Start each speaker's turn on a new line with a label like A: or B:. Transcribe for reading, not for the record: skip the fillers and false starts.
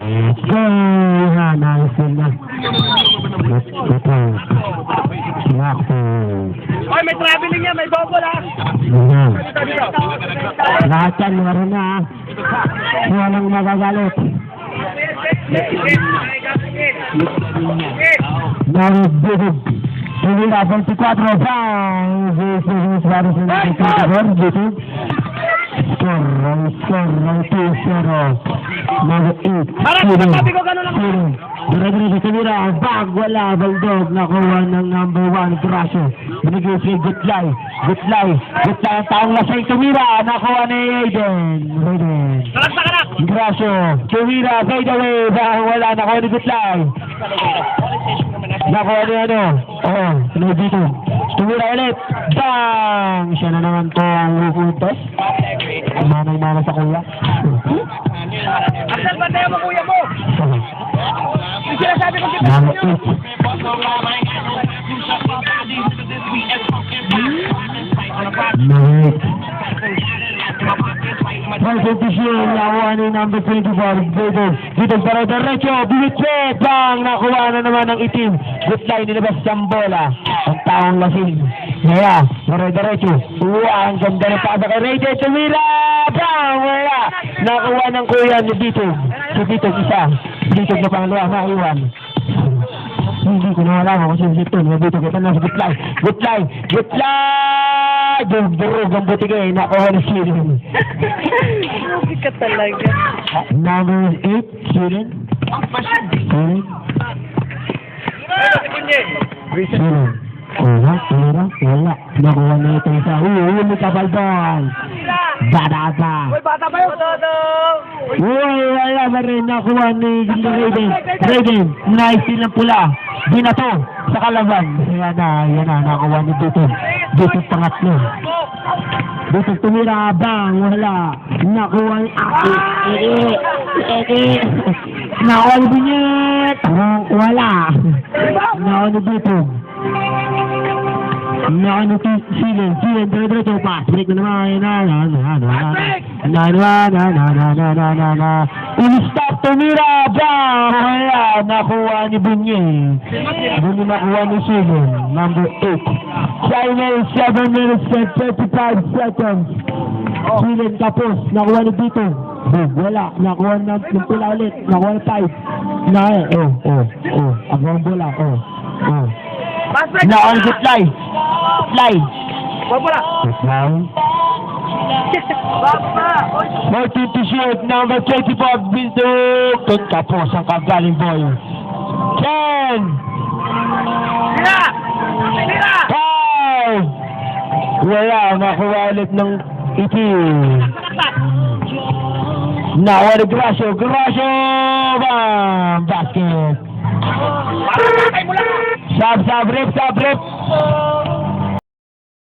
A: Go! Nice na. Ito. Yakto.
B: Oy, may traveling yan, may bobol ha.
A: Lahat yan, meron na. Walang magagalit. Naribig. Tumira 24 bang. Jesus baru sini dito. Score 2-0. Number 8.
B: Parang sabi ko gano'n lang.
A: Dire-dire tumira ang bag. Wala. Baldog. Nakuha ng number 1. Grasyo. Binigay si Gutlay. Gutlay ang taong lasay tumira. Nakuha ni Aiden. Grasyo. Tumira. Fade away. Bang wala. Nakuha ni Gutlay. Nakuha ni ano. Oo. Ano dito. Tumira ulit. Bang! Siya na naman itong rupuntos. Manay-mana sa kuya.
B: Asal ba tayo mo kuya mo? Yung sinasabi ko kita
A: Number
B: nyo.
A: 8. Presentation, nakuha ni number 24. Dito para derecho, bilit-bit, bang! Nakuha na naman ng itim. Good line, nilabas siyang bola. Ang taong lasing. Kaya, para derecho. Ang ganda ng pasa kay Rayden. Tumira! Bang! Wala! Nakuha ng kuya ni Dito. Si Dito, isa. Dito na pangalawa, naiwan. Hindi ko na alam kung sino ito. Dito, kita na sa Gutlay. Gutlay! Durug ang butigay. Nakuha ni Sirin.
B: Grabe ka talaga.
A: Number 8, Sirin. Sirin. Sirin. Wala. Nakuha na ito isa. Uy, may kapalbang. Bata.
B: Uy, bata ba yun?
A: Uy, wala ba rin nakuha ni Rayden. Nice silang pula. Binato sa kalaban. Yan na, nakuha ni Dito. Dito pangatlo. Dito tumira, bang, wala. Nakuha ni nakuha ni Binyet. Wala. Nakuha ni Dito. Nakuha ni Silen, dire-diretso pa. Break na naman. Stop, tumira, bang, wala. Nakuha ni Binyet. Hindi nakuha ni Silen. Number 8. Final 7 minutes and 35 seconds. Silen tapos. Nakuha ni Dito. Wala. Nakuha ng pula ulit. Nakuha ni 5. Abang bola. Nakuha ni Gutlay.
B: Bobol ha.
A: Gutlay. More team to shoot. Number 24. Binduk. Tapos ang kagaling boy. Ken.
B: Tira!
A: Wala, nakuha ulit ng itim. Nakuha ni Grasyo. Bam! Basket.
B: Parang mo lang.
A: Sab, rip.